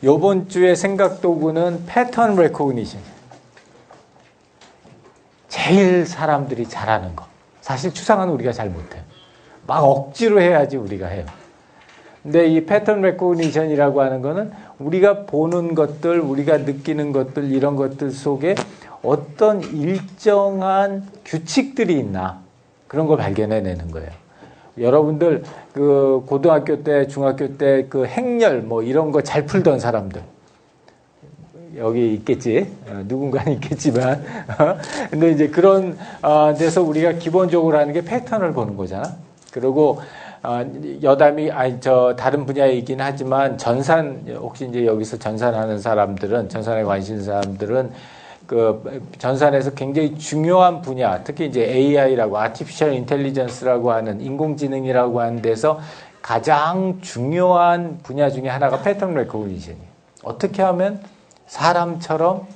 요번 주의 생각 도구는 패턴 레코그니션. 제일 사람들이 잘하는 거. 사실 추상은 우리가 잘 못해요. 막 억지로 해야지 우리가 해요. 근데 이 패턴 레코그니션이라고 하는 거는 우리가 보는 것들, 우리가 느끼는 것들, 이런 것들 속에 어떤 일정한 규칙들이 있나, 그런 걸 발견해내는 거예요. 여러분들 그 고등학교 때, 중학교 때 그 행렬 뭐 이런 거 잘 풀던 사람들 여기 있겠지. 누군가는 있겠지만. 근데 이제 그런 데서 우리가 기본적으로 하는 게 패턴을 보는 거잖아. 그리고 여담이 다른 분야이긴 하지만 전산, 혹시 이제 여기서 전산하는 사람들은, 전산에 관심 있는 사람들은 그 전산에서 굉장히 중요한 분야, 특히 이제 AI라고 Artificial Intelligence라고 하는 인공지능이라고 하는 데서 가장 중요한 분야 중에 하나가 패턴 레코그니션이에요. 어떻게 하면 사람처럼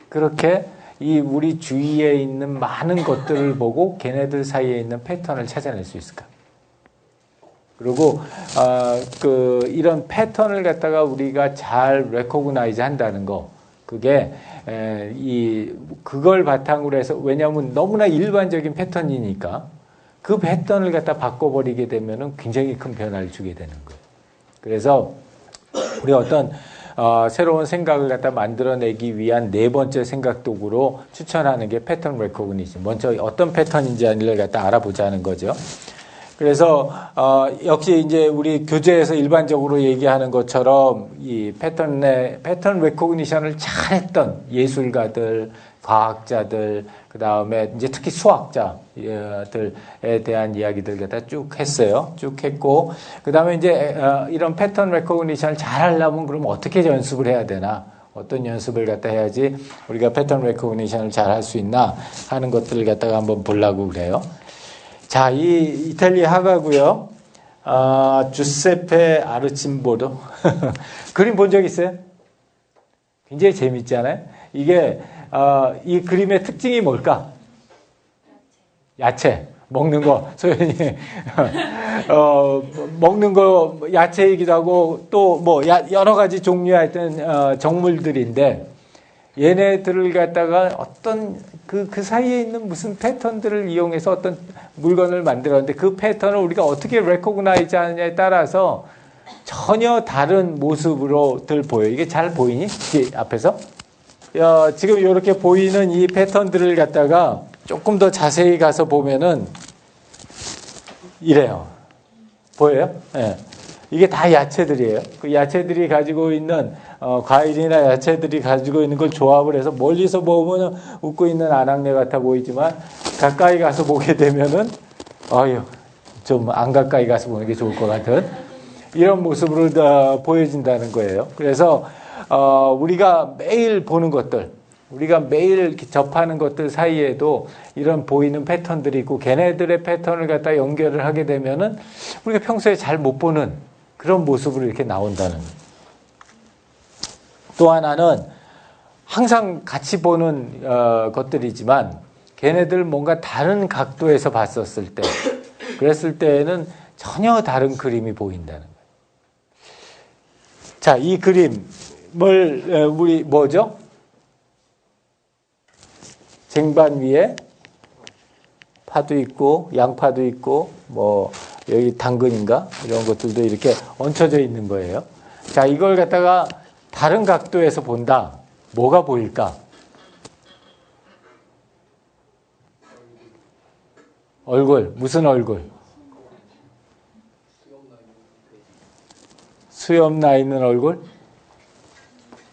그렇게 이 우리 주위에 있는 많은 것들을 보고 걔네들 사이에 있는 패턴을 찾아낼 수 있을까? 그리고 이런 패턴을 갖다가 우리가 잘 레코그나이즈 한다는 거, 그게 그걸 바탕으로 해서, 왜냐하면 너무나 일반적인 패턴이니까 그 패턴을 갖다 바꿔버리게 되면은 굉장히 큰 변화를 주게 되는 거예요. 그래서 우리 어떤 새로운 생각을 갖다 만들어내기 위한 네 번째 생각 도구로 추천하는 게 패턴 레코그니션. 먼저 어떤 패턴인지를 갖다 알아보자는 거죠. 그래서 역시 이제 우리 교재에서 일반적으로 얘기하는 것처럼 이 패턴 레코그니션을 잘했던 예술가들, 과학자들, 그 다음에 이제 특히 수학자들에 대한 이야기들 갖다 쭉 했어요. 쭉 했고, 그 다음에 이제 이런 패턴 레코그니션을 잘 하려면 그럼 어떻게 연습을 해야 되나? 어떤 연습을 갖다 해야지 우리가 패턴 레코그니션을 잘 할 수 있나 하는 것들을 갖다가 한번 보려고 그래요. 자, 이 이탈리아 화가고요. 주세페 아르침보도. 그림 본 적 있어요? 굉장히 재밌잖아요. 이게 이 그림의 특징이 뭘까? 야채. 먹는 거. 소연이 먹는 거 야채이기도 하고 또 뭐 여러 가지 종류의 하여튼 정물들인데, 얘네들을 갖다가 어떤 그 사이에 있는 무슨 패턴들을 이용해서 어떤 물건을 만들었는데, 그 패턴을 우리가 어떻게 레코그나이즈 하느냐에 따라서 전혀 다른 모습으로들 보여요. 이게 잘 보이니? 앞에서? 지금 이렇게 보이는 이 패턴들을 갖다가 조금 더 자세히 가서 보면은 이래요. 보여요? 네. 이게 다 야채들이에요. 그 야채들이 가지고 있는 과일이나 야채들이 가지고 있는 걸 조합을 해서 멀리서 보면 웃고 있는 아낙네 같아 보이지만 가까이 가서 보게 되면은 좀 안 가까이 가서 보는 게 좋을 것 같은 이런 모습으로 다 보여진다는 거예요. 그래서 우리가 매일 보는 것들, 우리가 매일 접하는 것들 사이에도 이런 보이는 패턴들이 있고, 걔네들의 패턴을 갖다 연결을 하게 되면은 우리가 평소에 잘 못 보는 그런 모습으로 이렇게 나온다는 거예요. 또 하나는 항상 같이 보는 것들이지만 걔네들 뭔가 다른 각도에서 봤었을 때, 그랬을 때에는 전혀 다른 그림이 보인다는 거예요. 자, 이 그림을 우리 뭐죠? 쟁반 위에 파도 있고 양파도 있고 뭐 여기 당근인가 이런 것들도 이렇게 얹혀져 있는 거예요. 자, 이걸 갖다가 다른 각도에서 본다. 뭐가 보일까? 얼굴. 무슨 얼굴? 수염 나 있는 얼굴?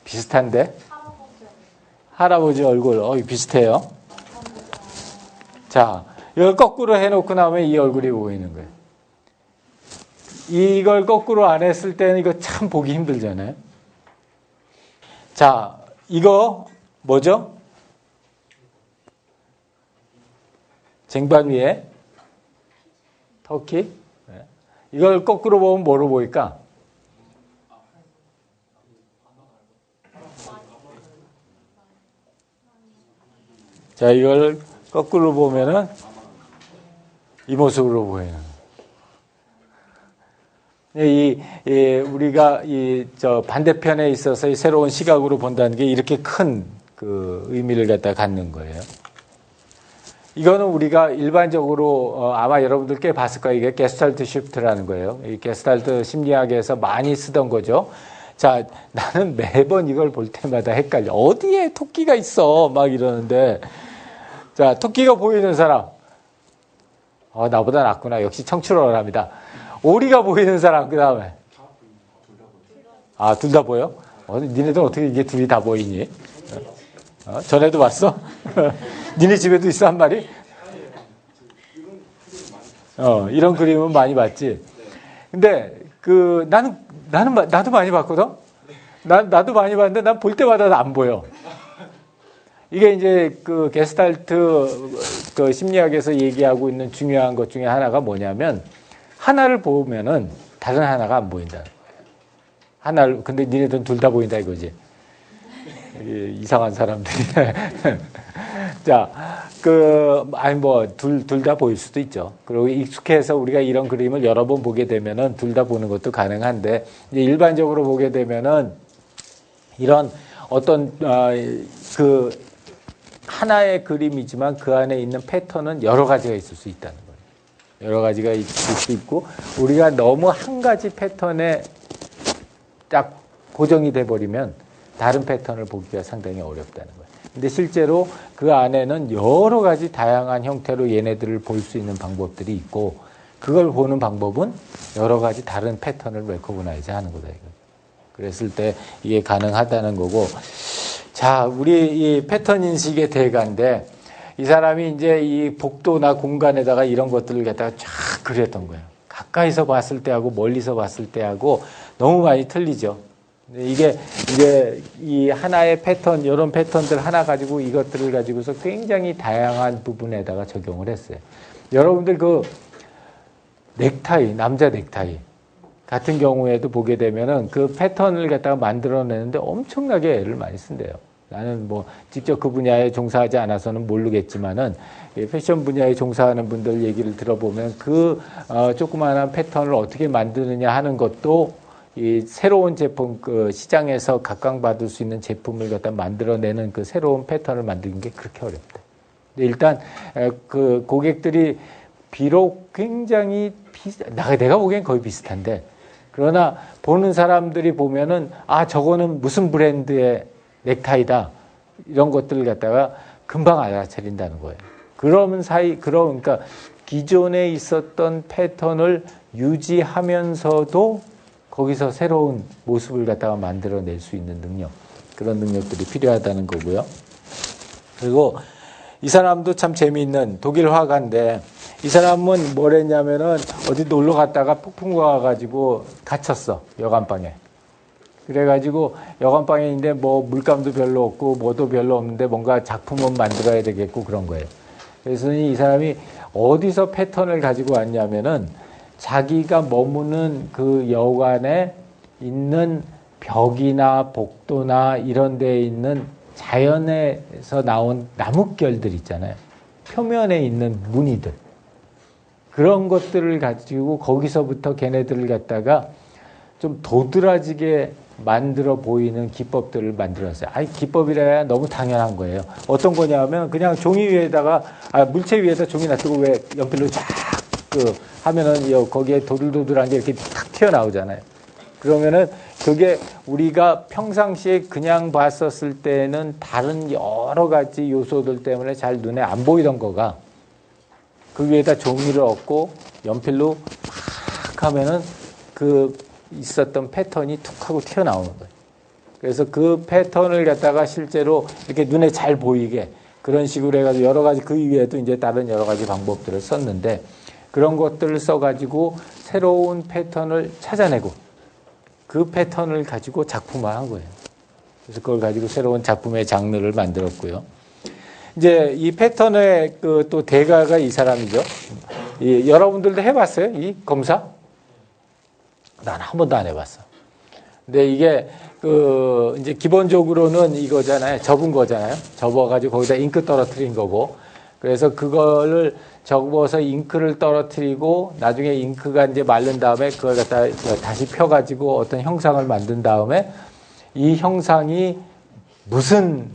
비슷한데? 할아버지 얼굴. 비슷해요. 자, 이걸 거꾸로 해놓고 나면 이 얼굴이 보이는 거예요. 이걸 거꾸로 안 했을 때는 이거 참 보기 힘들잖아요. 자, 이거 뭐죠? 쟁반 위에 터키. 이걸 거꾸로 보면 뭐로 보일까? 자, 이걸 거꾸로 보면은 이 모습으로 보이는. 우리가 저 반대편에 있어서 이 새로운 시각으로 본다는 게 이렇게 큰 그 의미를 갖다 갖는 거예요. 이거는 우리가 일반적으로 아마 여러분들 꽤 봤을 거예요. 이게 게스탈트 시프트라는 거예요. 이 게스탈트 심리학에서 많이 쓰던 거죠. 자, 나는 매번 이걸 볼 때마다 헷갈려. 어디에 토끼가 있어? 막 이러는데. 자, 토끼가 보이는 사람. 나보다 낫구나. 역시 청출어랍니다. 오리가 보이는 사람, 그 다음에. 둘 다 보여? 니네들 어떻게 이게 둘이 다 보이니? 전에도 봤어? 니네 집에도 있어, 한 마리? 이런 그림은 많이 봤지. 근데, 나도 많이 봤거든? 나도 많이 봤는데, 난 볼 때마다 안 보여. 이게 이제 그 게스탈트 그 심리학에서 얘기하고 있는 중요한 것 중에 하나가 뭐냐면, 하나를 보면은 다른 하나가 안 보인다는 거예요. 근데 니네들은 둘 다 보인다 이거지. 이상한 사람들이. 자, 둘 다 보일 수도 있죠. 그리고 익숙해서 우리가 이런 그림을 여러 번 보게 되면은 둘 다 보는 것도 가능한데, 이제 일반적으로 보게 되면은 이런 어떤, 그 하나의 그림이지만 그 안에 있는 패턴은 여러 가지가 있을 수 있다는 거예요. 여러 가지가 있을 수 있고, 우리가 너무 한 가지 패턴에 딱 고정이 돼버리면 다른 패턴을 보기가 상당히 어렵다는 거예요. 근데 실제로 그 안에는 여러 가지 다양한 형태로 얘네들을 볼 수 있는 방법들이 있고, 그걸 보는 방법은 여러 가지 다른 패턴을 레코그나이즈 하는 거다. 이거. 그랬을 때 이게 가능하다는 거고, 자, 우리 이 패턴 인식의 대가인데, 이 사람이 이제 이 복도나 공간에다가 이런 것들을 갖다가 쫙 그렸던 거예요. 가까이서 봤을 때하고 멀리서 봤을 때하고 너무 많이 틀리죠. 이게 이 하나의 패턴, 이런 패턴들 하나 가지고 이것들을 가지고서 굉장히 다양한 부분에다가 적용을 했어요. 여러분들 그 넥타이, 남자 넥타이 같은 경우에도 보게 되면은 그 패턴을 갖다가 만들어내는데 엄청나게 애를 많이 쓴대요. 나는 뭐 직접 그 분야에 종사하지 않아서는 모르겠지만은 패션 분야에 종사하는 분들 얘기를 들어보면 그 조그마한 패턴을 어떻게 만드느냐 하는 것도 이 새로운 제품, 그 시장에서 각광받을 수 있는 제품을 갖다 만들어내는 그 새로운 패턴을 만드는 게 그렇게 어렵다. 근데 일단 그 고객들이 비록 굉장히 내가 보기엔 거의 비슷한데, 그러나 보는 사람들이 보면은 저거는 무슨 브랜드의 넥타이다, 이런 것들을 갖다가 금방 알아차린다는 거예요. 그러니까 기존에 있었던 패턴을 유지하면서도 거기서 새로운 모습을 갖다가 만들어낼 수 있는 능력, 그런 능력들이 필요하다는 거고요. 그리고 이 사람도 참 재미있는 독일 화가인데, 이 사람은 뭘 했냐면은 어디 놀러 갔다가 폭풍 와가지고 갇혔어, 여관방에. 그래가지고 여관방에 있는데 뭐 물감도 별로 없고 뭐도 별로 없는데 뭔가 작품은 만들어야 되겠고 그런 거예요. 그래서 이 사람이 어디서 패턴을 가지고 왔냐면은 자기가 머무는 그 여관에 있는 벽이나 복도나 이런 데에 있는 자연에서 나온 나뭇결들 있잖아요. 표면에 있는 무늬들. 그런 것들을 가지고 거기서부터 걔네들을 갖다가 좀 도드라지게 만들어 보이는 기법들을 만들었어요. 기법이라야 너무 당연한 거예요. 어떤 거냐면 그냥 종이 위에다가, 물체 위에다 종이 놔두고 왜 연필로 쫙 하면은 거기에 도들도들한 게 이렇게 탁 튀어나오잖아요. 그러면은 그게 우리가 평상시에 그냥 봤었을 때는 다른 여러 가지 요소들 때문에 잘 눈에 안 보이던 거가 그 위에다 종이를 얹고 연필로 막 하면은 그 있었던 패턴이 툭 하고 튀어나오는 거예요. 그래서 그 패턴을 갖다가 실제로 이렇게 눈에 잘 보이게 그런 식으로 해가지고 여러 가지 그 위에도 이제 다른 여러 가지 방법들을 썼는데, 그런 것들을 써가지고 새로운 패턴을 찾아내고 그 패턴을 가지고 작품화한 거예요. 그래서 그걸 가지고 새로운 작품의 장르를 만들었고요. 이제 이 패턴의 그 또 대가가 이 사람이죠. 여러분들도 해봤어요? 이 검사? 난 한 번도 안 해봤어. 근데 이게 이제 기본적으로는 이거잖아요. 접은 거잖아요. 접어가지고 거기다 잉크 떨어뜨린 거고, 그래서 그거를 적어서 잉크를 떨어뜨리고 나중에 잉크가 이제 마른 다음에 그걸 갖다 다시 펴가지고 어떤 형상을 만든 다음에 이 형상이 무슨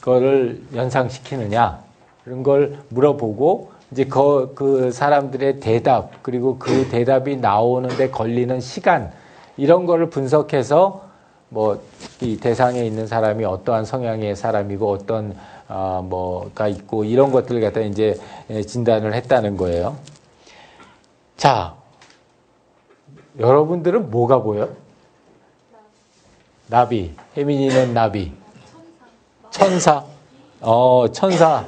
거를 연상시키느냐 그런 걸 물어보고 이제 그 사람들의 대답 그리고 그 대답이 나오는데 걸리는 시간 이런 거를 분석해서 뭐 이 대상에 있는 사람이 어떠한 성향의 사람이고 어떤 뭐가 있고 이런 것들을 갖다 이제 진단을 했다는 거예요. 자, 여러분들은 뭐가 보여? 나비. 혜민이는 나비. 천사. 천사.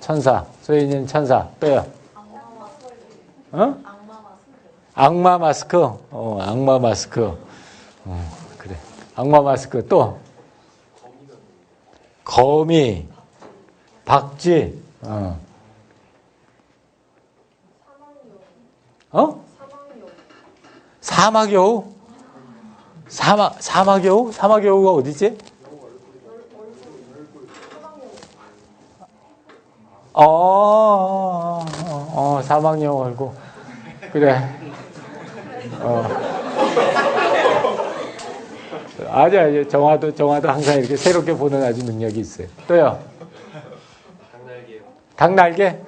천사. 소연이는 천사. 또요. 악마 마스크. 악마 마스크. 그래. 악마 마스크. 또. 거미. 박쥐. 사막여우? 사막여우? 사막여우가 어디지? 사막여우 알고. 그래. 아주 정화도 항상 이렇게 새롭게 보는 아주 능력이 있어요. 또요? 닭날개?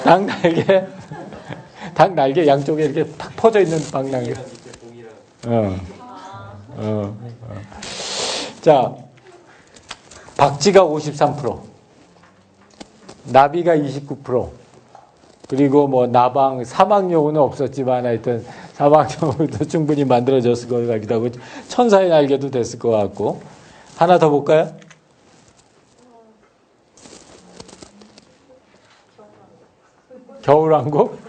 닭날개? 닭날개 양쪽에 이렇게 탁 퍼져 있는 닭날개. 자, 박쥐가 53%, 나비가 29%, 그리고 뭐 나방, 사막여우는 없었지만 하여튼 사막여우도 충분히 만들어졌을 것 같기도 하고 천사의 날개도 됐을 것 같고. 하나 더 볼까요? 겨울왕국?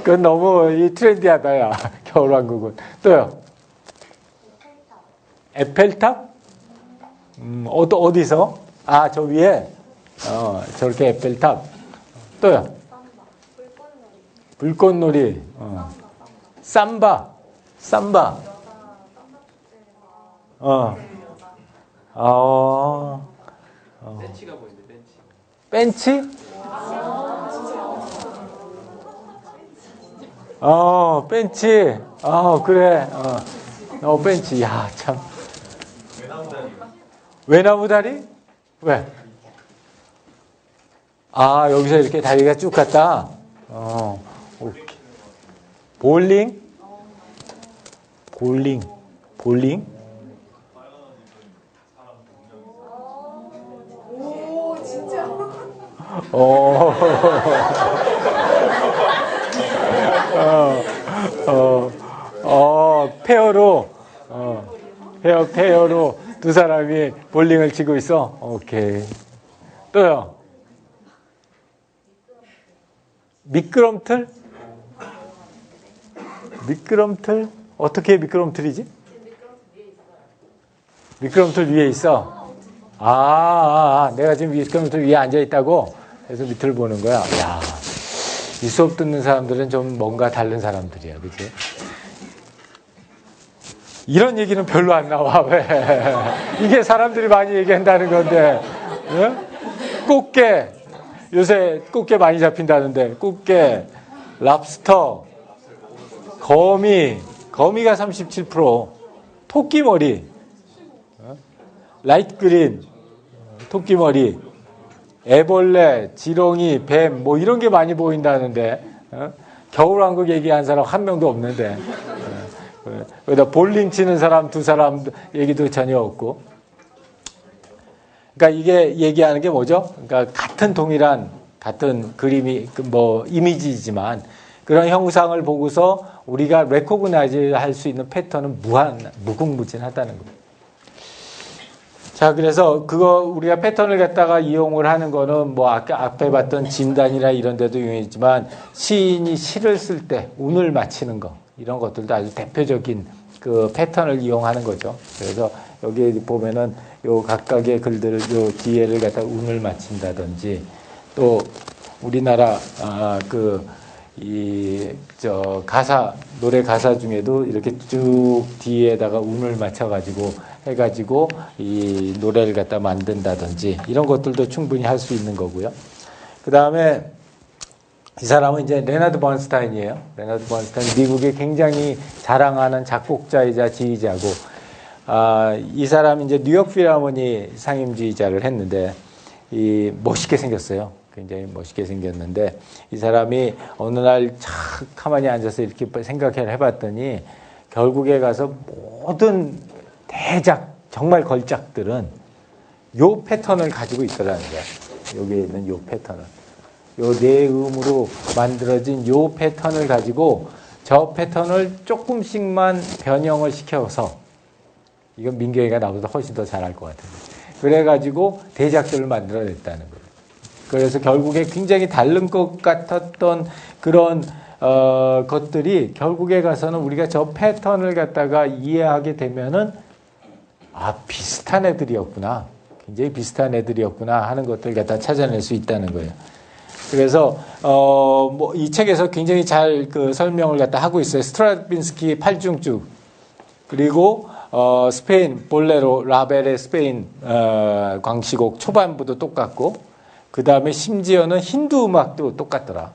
그건 너무 이 트렌디하다, 야. 겨울왕국은. 또요? 에펠탑? 어디서? 아, 저 위에? 저렇게 에펠탑. 또요? 불꽃놀이. 삼바. 삼바. 벤치가 보이는데, 벤치? 벤치. 그래. 벤치. 야, 참. 외나무 다리? 왜? 여기서 이렇게 다리가 쭉 갔다. 오케이. 볼링? 볼링? 페어로 두 사람이 볼링을 치고 있어. 오케이. 또요. 미끄럼틀? 어떻게 미끄럼틀이지? 미끄럼틀 위에 있어. 내가 지금 미끄럼틀 위에 앉아 있다고? 그래서 밑을 보는 거야. 야, 이 수업 듣는 사람들은 좀 뭔가 다른 사람들이야, 그치? 이런 얘기는 별로 안 나와. 왜? 이게 사람들이 많이 얘기한다는 건데. 꽃게. 요새 꽃게 많이 잡힌다는데. 꽃게, 랍스터, 거미가 37%, 토끼머리, 라이트 그린, 토끼머리, 애벌레, 지렁이, 뱀, 뭐 이런 게 많이 보인다는데. 겨울왕국 얘기한 사람 한 명도 없는데. 거기다 볼링 치는 사람 두 사람 얘기도 전혀 없고. 그러니까 이게 얘기하는 게 뭐죠? 그러니까 같은 그림이 뭐 이미지지만 그런 형상을 보고서 우리가 레코그나이즈 할 수 있는 패턴은 무궁무진하다는 거예요. 자, 그래서 그거 우리가 패턴을 갖다가 이용을 하는 거는 뭐 아까 앞에 봤던 진단이나 이런 데도 이용했지만 시인이 시를 쓸 때 운을 맞히는 거 이런 것들도 아주 대표적인 그 패턴을 이용하는 거죠. 그래서 여기 보면은 요 각각의 글들을 요 뒤에를 갖다 운을 맞춘다든지 또 우리나라 노래 가사 중에도 이렇게 쭉 뒤에다가 운을 맞춰가지고 해가지고 이 노래를 갖다 만든다든지 이런 것들도 충분히 할 수 있는 거고요. 그 다음에 이 사람은 이제 레나드 번스타인이에요. 레나드 번스타인, 미국의 굉장히 자랑하는 작곡자이자 지휘자고, 이 사람이 이제 뉴욕 필하모니 상임지휘자를 했는데, 멋있게 생겼어요. 굉장히 멋있게 생겼는데, 이 사람이 어느 날 착 가만히 앉아서 이렇게 생각을 해봤더니, 결국에 가서 모든 대작, 정말 걸작들은 요 패턴을 가지고 있더라는 거예요. 여기에 있는 요 패턴을. 요 네 음으로 만들어진 요 패턴을 가지고 저 패턴을 조금씩만 변형을 시켜서, 이건 민경이가 나보다 훨씬 더 잘할 것 같은데, 그래가지고 대작들을 만들어냈다는 거예요. 그래서 결국에 굉장히 다른 것 같았던 그런 것들이 결국에 가서는 우리가 저 패턴을 갖다가 이해하게 되면은 비슷한 애들이었구나, 굉장히 비슷한 애들이었구나 하는 것들을 갖다 찾아낼 수 있다는 거예요. 그래서 이 책에서 굉장히 잘 그 설명을 갖다 하고 있어요. 스트라빈스키 8중주, 그리고 스페인 볼레로, 라벨의 스페인 광시곡 초반부도 똑같고, 그 다음에 심지어는 힌두 음악도 똑같더라.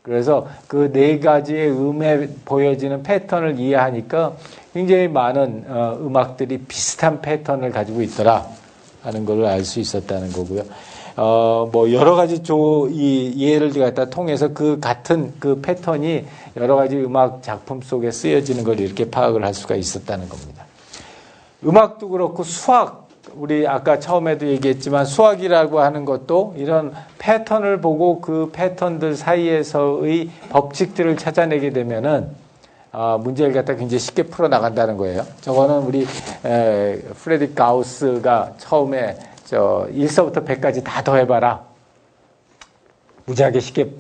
그래서 그 네 가지의 음에 보여지는 패턴을 이해하니까 굉장히 많은 음악들이 비슷한 패턴을 가지고 있더라 하는 걸 알 수 있었다는 거고요. 여러 가지 이 예를 갖다 통해서 그 같은 그 패턴이 여러 가지 음악 작품 속에 쓰여지는 걸 이렇게 파악을 할 수가 있었다는 겁니다. 음악도 그렇고 수학, 우리 아까 처음에도 얘기했지만 수학이라고 하는 것도 이런 패턴을 보고 그 패턴들 사이에서의 법칙들을 찾아내게 되면은 문제를 갖다 굉장히 쉽게 풀어 나간다는 거예요. 저거는 우리 프레드릭 가우스가 처음에 1서부터 100까지 다 더해봐라, 무지하게 쉽게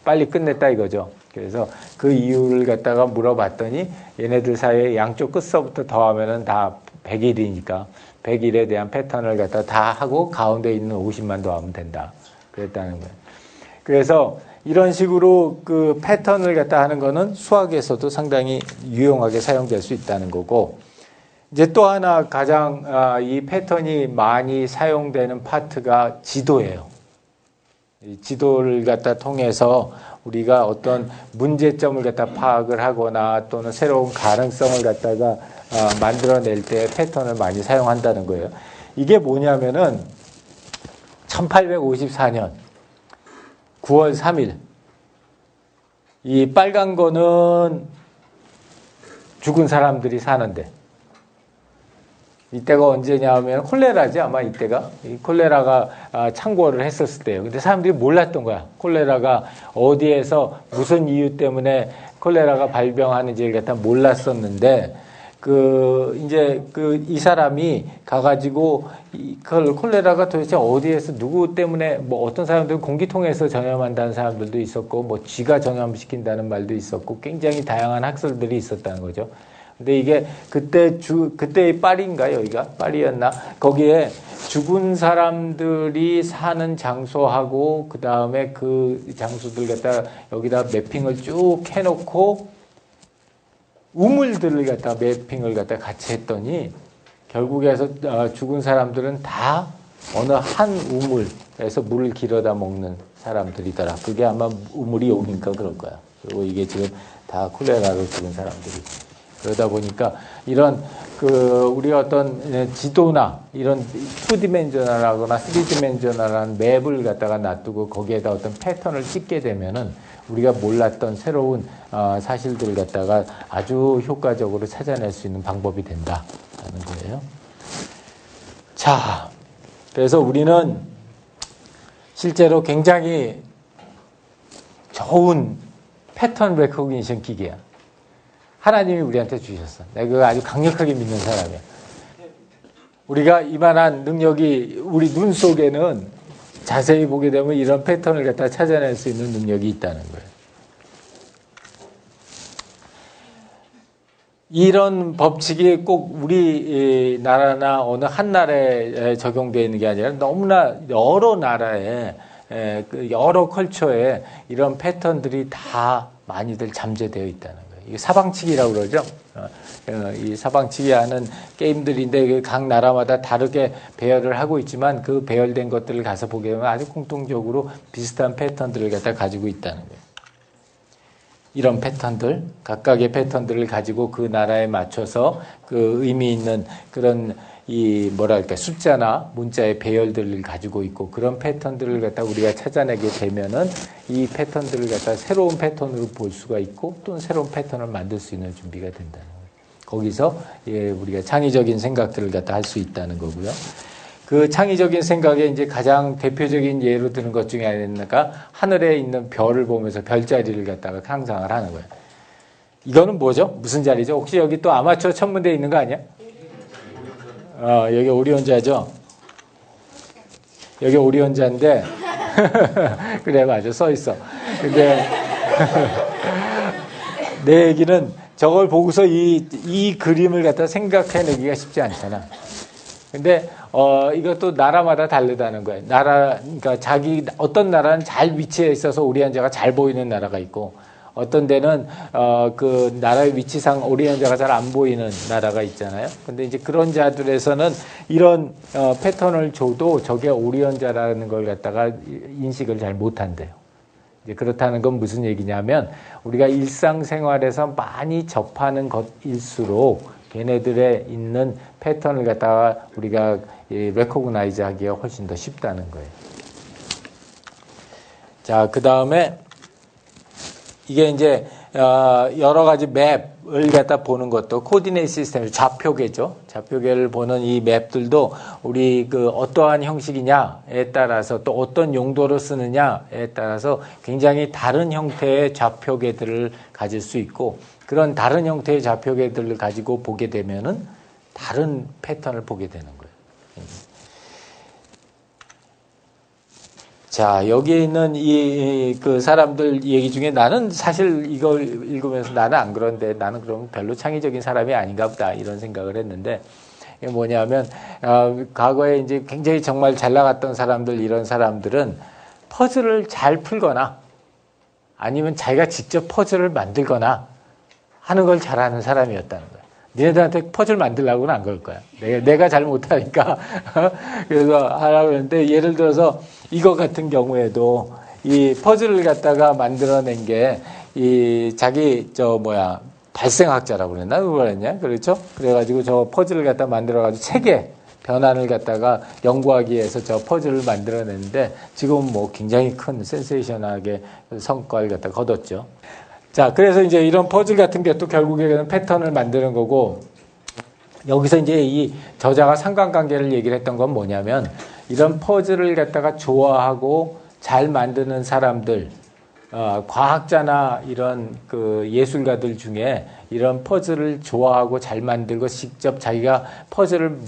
빨리 끝냈다 이거죠. 그래서 그 이유를 갖다가 물어봤더니 얘네들 사이에 양쪽 끝서부터 더하면은 다 100일이니까 100일에 대한 패턴을 갖다 다 하고 가운데 있는 50만 더하면 된다, 그랬다는 거예요. 그래서 이런 식으로 그 패턴을 갖다 하는 거는 수학에서도 상당히 유용하게 사용될 수 있다는 거고, 이제 또 하나 가장 이 패턴이 많이 사용되는 파트가 지도예요. 이 지도를 갖다 통해서 우리가 어떤 문제점을 갖다 파악을 하거나 또는 새로운 가능성을 갖다가 만들어낼 때 패턴을 많이 사용한다는 거예요. 이게 뭐냐면은 1854년 9월 3일, 이 빨간 거는 죽은 사람들이 사는데, 이때가 언제냐 하면 콜레라지, 아마 이때가. 이 콜레라가 창궐을 했었을 때예요. 근데 사람들이 몰랐던 거야. 콜레라가 어디에서 무슨 이유 때문에 콜레라가 발병하는지를 갖다 몰랐었는데, 이 사람이 가가지고 콜레라가 도대체 어디에서 누구 때문에, 어떤 사람들은 공기통에서 전염한다는 사람들도 있었고, 쥐가 전염시킨다는 말도 있었고, 굉장히 다양한 학설들이 있었다는 거죠. 근데 이게 그때의 파리인가, 여기가? 파리였나? 거기에 죽은 사람들이 사는 장소하고, 그 다음에 그 장소들 갖다 여기다 매핑을 쭉 해놓고, 우물들을 갖다 매핑을 갖다 같이 했더니, 결국에서 죽은 사람들은 다 어느 한 우물에서 물을 길어다 먹는 사람들이더라. 그게 아마 우물이 여기니까 그럴 거야. 그리고 이게 지금 다 콜레라로 죽은 사람들이. 그러다 보니까 이런 우리가 어떤 지도나 이런 2디멘셔널하거나 3디멘셔널한 맵을 갖다가 놔두고 거기에다 어떤 패턴을 찍게 되면은 우리가 몰랐던 새로운 사실들을 갖다가 아주 효과적으로 찾아낼 수 있는 방법이 된다 하는 거예요. 자, 그래서 우리는 실제로 굉장히 좋은 패턴 레코그니션 기계야. 하나님이 우리한테 주셨어. 내가 그거 아주 강력하게 믿는 사람이야. 우리가 이만한 능력이 우리 눈 속에는 자세히 보게 되면 이런 패턴을 갖다 찾아낼 수 있는 능력이 있다는 거예요. 이런 법칙이 꼭 우리나라나 어느 한 나라에 적용되어 있는 게 아니라 너무나 여러 나라에 그 여러 컬처에 이런 패턴들이 다 많이들 잠재되어 있다는 거예요. 이게 사방치기라고 그러죠. 이 사방치기 하는 게임들인데 각 나라마다 다르게 배열을 하고 있지만 그 배열된 것들을 가서 보게 되면 아주 공통적으로 비슷한 패턴들을 갖다 가지고 있다는 거예요. 이런 패턴들, 각각의 패턴들을 가지고 그 나라에 맞춰서 그 의미 있는 그런 이 뭐랄까 숫자나 문자의 배열들을 가지고 있고 그런 패턴들을 갖다 우리가 찾아내게 되면은 이 패턴들을 갖다 새로운 패턴으로 볼 수가 있고 또는 새로운 패턴을 만들 수 있는 준비가 된다는 거예요. 거기서 우리가 창의적인 생각들을 갖다 할 수 있다는 거고요. 그 창의적인 생각에 이제 가장 대표적인 예로 드는 것 중에 하나가 하늘에 있는 별을 보면서 별자리를 갖다가 상상을 하는 거예요. 이거는 뭐죠? 무슨 자리죠? 혹시 여기 또 아마추어 천문대에 있는 거 아니야? 여기 오리온자죠? 여기 오리온자인데, 그래, 맞아, 써 있어. 근데, 내 얘기는 저걸 보고서 이 그림을 갖다 생각해내기가 쉽지 않잖아. 근데, 이것도 나라마다 다르다는 거예요. 그러니까 어떤 나라는 잘 위치해 있어서 오리온자가 잘 보이는 나라가 있고, 어떤 데는 그 나라의 위치상 오리온자가 잘 안 보이는 나라가 있잖아요. 근데 이제 그런 자들에서는 이런 패턴을 줘도 저게 오리온자라는 걸 갖다가 인식을 잘 못한대요. 이제 그렇다는 건 무슨 얘기냐면 우리가 일상생활에서 많이 접하는 것일수록 걔네들의 있는 패턴을 갖다가 우리가 레코그나이즈 하기가 훨씬 더 쉽다는 거예요. 자, 그 다음에 이게 이제 여러 가지 맵을 갖다 보는 것도 코디네이트 시스템, 좌표계죠. 좌표계를 보는 이 맵들도 우리 그 어떠한 형식이냐에 따라서 또 어떤 용도로 쓰느냐에 따라서 굉장히 다른 형태의 좌표계들을 가질 수 있고 그런 다른 형태의 좌표계들을 가지고 보게 되면은 다른 패턴을 보게 되는 거예요. 자, 여기에 있는 그 사람들 얘기 중에 나는 사실 이걸 읽으면서 나는 안 그런데 나는 그럼 별로 창의적인 사람이 아닌가 보다 이런 생각을 했는데 이게 뭐냐면, 과거에 이제 굉장히 정말 잘 나갔던 사람들, 이런 사람들은 퍼즐을 잘 풀거나 아니면 자기가 직접 퍼즐을 만들거나 하는 걸 잘하는 사람이었다는 거야. 니네들한테 퍼즐 만들라고는 안 그럴 거야. 내가 잘 못하니까. 그래서 하라고 그러는데, 예를 들어서 이거 같은 경우에도 이 퍼즐을 갖다가 만들어낸 게 자기 발생학자라고 그랬나? 그거 그랬냐? 그렇죠? 그래가지고 저 퍼즐을 갖다 만들어가지고 책에 변환을 갖다가 연구하기 위해서 저 퍼즐을 만들어냈는데 지금 뭐 굉장히 큰 센세이션하게 성과를 갖다 거뒀죠. 자, 그래서 이제 이런 퍼즐 같은 게 또 결국에는 패턴을 만드는 거고, 여기서 이제 이 저자가 상관관계를 얘기를 했던 건 뭐냐면, 이런 퍼즐을 갖다가 좋아하고 잘 만드는 사람들, 과학자나 이런 그 예술가들 중에 이런 퍼즐을 좋아하고 잘 만들고 직접 자기가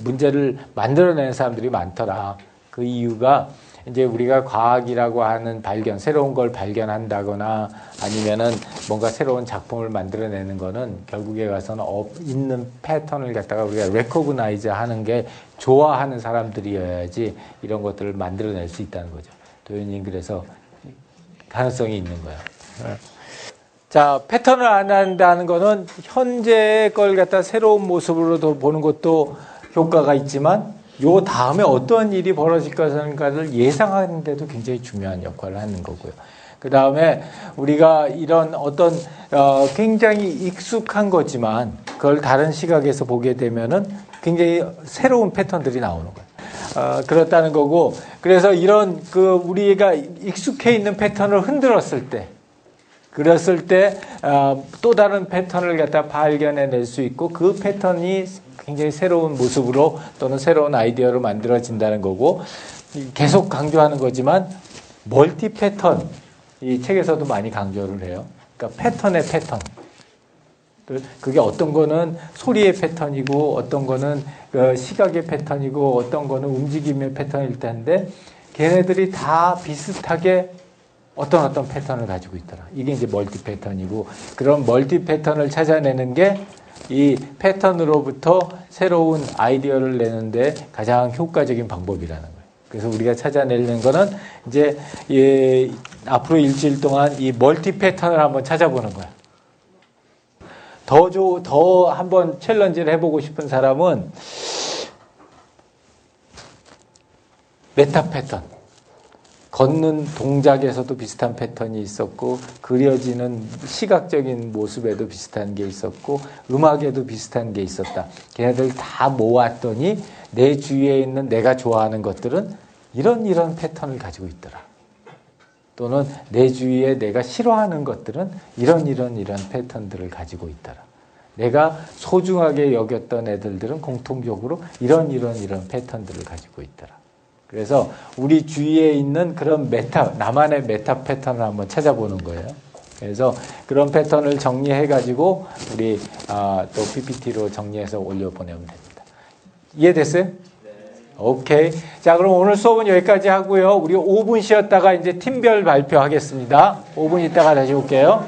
문제를 만들어내는 사람들이 많더라. 그 이유가 이제 우리가 과학이라고 하는 새로운 걸 발견한다거나 아니면은 뭔가 새로운 작품을 만들어내는 거는 결국에 가서는 있는 패턴을 갖다가 우리가 레코그나이즈 하는 게 좋아하는 사람들이어야지 이런 것들을 만들어낼 수 있다는 거죠. 도현님 그래서 가능성이 있는 거예요. 자, 패턴을 안 한다는 거는 현재의 걸 갖다 새로운 모습으로 보는 것도 효과가 있지만 요 다음에 어떠한 일이 벌어질 것인가를 예상하는 데도 굉장히 중요한 역할을 하는 거고요. 그 다음에 우리가 이런 어떤 굉장히 익숙한 거지만 그걸 다른 시각에서 보게 되면은 굉장히 새로운 패턴들이 나오는 거예요. 그렇다는 거고, 그래서 이런 우리가 익숙해 있는 패턴을 흔들었을 때, 또 다른 패턴을 갖다 발견해낼 수 있고 그 패턴이 굉장히 새로운 모습으로 또는 새로운 아이디어로 만들어진다는 거고, 계속 강조하는 거지만 멀티 패턴, 이 책에서도 많이 강조를 해요. 그러니까 패턴의 패턴. 그게 어떤 거는 소리의 패턴이고 어떤 거는 시각의 패턴이고 어떤 거는 움직임의 패턴일 텐데 걔네들이 다 비슷하게 어떤 패턴을 가지고 있더라. 이게 이제 멀티 패턴이고, 그런 멀티 패턴을 찾아내는 게 이 패턴으로부터 새로운 아이디어를 내는데 가장 효과적인 방법이라는 거예요. 그래서 우리가 찾아내는 거는 이제 앞으로 일주일 동안 이 멀티 패턴을 한번 찾아보는 거야. 더 한번 챌린지를 해보고 싶은 사람은 메타 패턴. 걷는 동작에서도 비슷한 패턴이 있었고, 그려지는 시각적인 모습에도 비슷한 게 있었고, 음악에도 비슷한 게 있었다. 걔네들 다 모았더니 내 주위에 있는 내가 좋아하는 것들은 이런 패턴을 가지고 있더라. 또는 내 주위에 내가 싫어하는 것들은 이런 패턴들을 가지고 있더라. 내가 소중하게 여겼던 애들은 공통적으로 이런 패턴들을 가지고 있더라. 그래서 우리 주위에 있는 그런 나만의 메타 패턴을 한번 찾아보는 거예요. 그래서 그런 패턴을 정리해가지고 우리 또 PPT로 정리해서 올려보내면 됩니다. 이해됐어요? 네. 오케이. 자, 그럼 오늘 수업은 여기까지 하고요. 우리 5분 쉬었다가 이제 팀별 발표하겠습니다. 5분 있다가 다시 올게요.